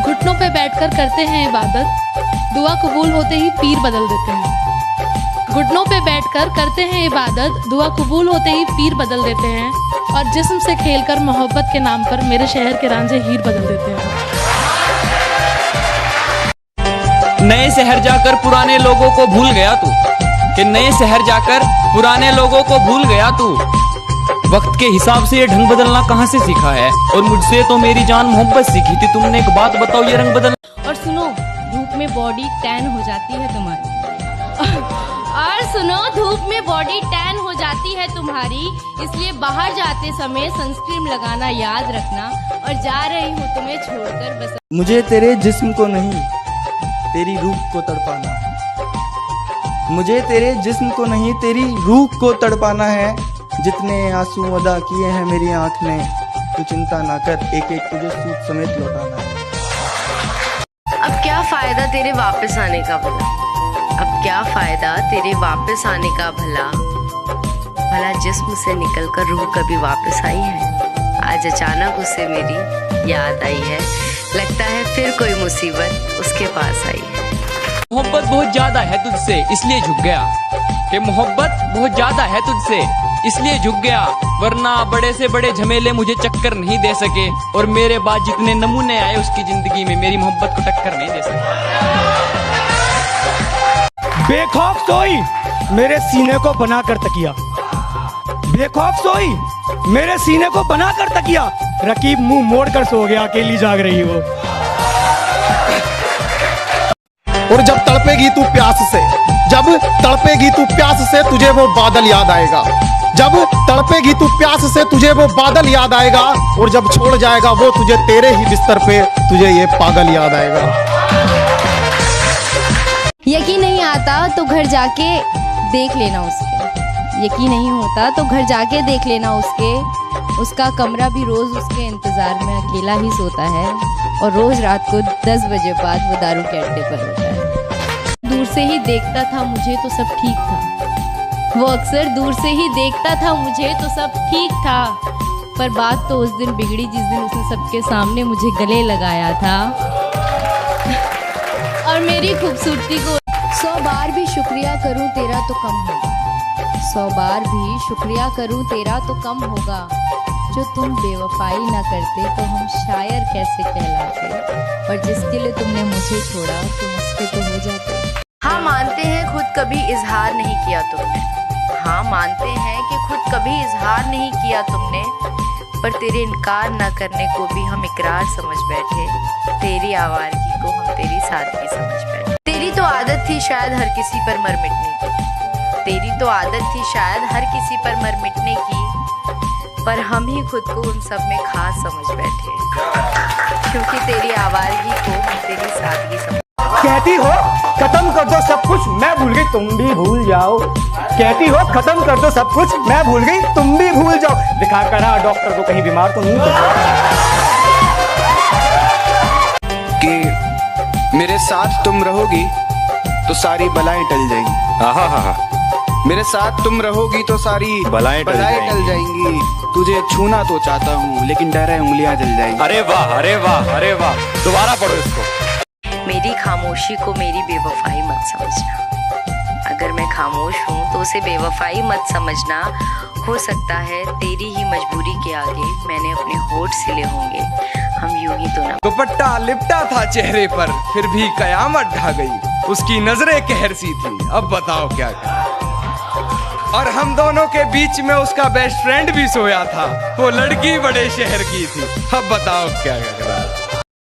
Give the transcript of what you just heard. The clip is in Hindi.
घुटनों पे बैठकर करते हैं इबादत, दुआ कबूल होते ही पीर बदल देते हैं। घुटनों पे बैठकर करते हैं इबादत, दुआ कबूल होते ही पीर बदल देते हैं। और जिस्म से खेलकर मोहब्बत के नाम पर मेरे शहर के रांझे हीर बदल देते हैं। नए शहर जाकर पुराने लोगों को भूल गया तू, कि नए शहर जाकर पुराने लोगों को भूल गया तू। वक्त के हिसाब से ये ढंग बदलना कहाँ से सीखा है? और मुझसे तो मेरी जान मोहब्बत सीखी थी तुमने। एक बात बताओ, ये रंग बदल। और सुनो, धूप में बॉडी टैन हो जाती है तुम्हारी। और सुनो, धूप में बॉडी टैन हो जाती है तुम्हारी, इसलिए बाहर जाते समय सनस्क्रीन लगाना याद रखना। और जा रही हूँ तुम्हें छोड़कर बस। मुझे तेरे जिस्म को नहीं, तेरी रूह को तड़पाना। मुझे तेरे जिस्म को नहीं, तेरी रूह को तड़पाना है। जितने आंसू अदा किए हैं मेरी आंख ने, तू चिंता ना कर, एक एक तुझे सूट समेत लौटाना है। अब क्या फायदा तेरे वापस आने का भला, अब क्या फायदा तेरे वापस आने का भला। भला जिस्म से निकलकर रूह कभी वापस आई है? आज अचानक उसे मेरी याद आई है, लगता है फिर कोई मुसीबत उसके पास आई है। मोहब्बत बहुत ज्यादा है तुझसे इसलिए झुक गया, कि मोहब्बत बहुत ज्यादा है तुझसे इसलिए झुक गया। वरना बड़े से बड़े झमेले मुझे चक्कर नहीं दे सके, और मेरे बाद जितने नमूने आए उसकी जिंदगी में मेरी मोहब्बत को टक्कर नहीं दे सके। बेखौफ सोई मेरे सीने को बनाकर तकिया, बेखौफ सोई मेरे सीने को बनाकर तकिया। रकीब मुंह मोड़कर सो गया, अकेली जाग रही वो। और जब तड़पेगी तू प्यास से, जब तड़पेगी तू प्यास से, तुझे वो बादल याद आएगा। जब तड़पेगी तू प्यास से, तुझे वो बादल याद आएगा। और जब छोड़ जाएगा वो तुझे तेरे ही बिस्तर पे, तुझे ये पागल याद आएगा। यकीन नहीं आता तो घर जाके देख लेना उसके, यकीन नहीं होता तो घर जाके देख लेना उसके। उसका कमरा भी रोज उसके इंतजार में अकेला ही सोता है, और रोज रात को 10 बजे बाद वो दारू के अड्डे पर होता है। दूर से ही देखता था मुझे तो सब ठीक था, वो अक्सर दूर से ही देखता था मुझे तो सब ठीक था। पर बात तो उस दिन बिगड़ी जिस दिन उसने सबके सामने मुझे गले लगाया था, और मेरी खूबसूरती को 100 बार भी शुक्रिया करूं तेरा तो कम होगा, 100 बार भी शुक्रिया करूं तेरा तो कम होगा। जो तुम बेवफाई ना करते तो हम शायर कैसे कहलाते, और जिसके लिए तुमने मुझे छोड़ा तुम उसके तो हो जाते। हाँ मानते हैं खुद कभी इजहार नहीं किया तुमने, हाँ मानते हैं कि खुद कभी इजहार नहीं किया तुमने। पर तेरे इनकार ना करने को भी हम इकरार समझ बैठे, तेरी आवारगी को हम तेरी सादगी समझ बैठे। तेरी तो आदत थी शायद हर किसी पर मर मिटने की, तेरी तो आदत थी शायद हर किसी पर मर मिटने की। पर हम ही खुद को उन सब में खास समझ बैठे, क्योंकि तेरी आवारगी को हम तेरी सादगी समझ। कहती हो खत्म कर दो सब कुछ, मैं भूल गई तुम भी भूल जाओ। कहती हो खत्म कर दो सब कुछ, मैं भूल गई तुम भी भूल जाओ। दिखा करा डॉक्टर को कहीं बीमार तो नहीं कि मेरे साथ तुम रहोगी तो सारी बलाएं टल जाएंगी। हाँ, मेरे साथ तुम रहोगी तो सारी बलाएं टल जाएंगी। तुझे छूना तो चाहता हूँ लेकिन डर है उंगलियां जल जाएंगी। अरे वाह, अरे वाह, अरे वाह, दोबारा पढ़ो इसको। मेरी खामोशी को मेरी बेवफाई मत समझना, अगर मैं खामोश हूँ तो उसे बेवफाई मत समझना। हो सकता है तेरी ही मजबूरी के आगे मैंने अपने होठ सिले होंगे, हम यूं ही तो ना। दुपट्टा लिपटा था चेहरे पर, फिर भी कयामत ढा गई। उसकी नजरें कहर सी थी, अब बताओ क्या करें। और हम दोनों के बीच में उसका बेस्ट फ्रेंड भी सोया था, वो लड़की बड़े शहर की थी, अब बताओ क्या करें।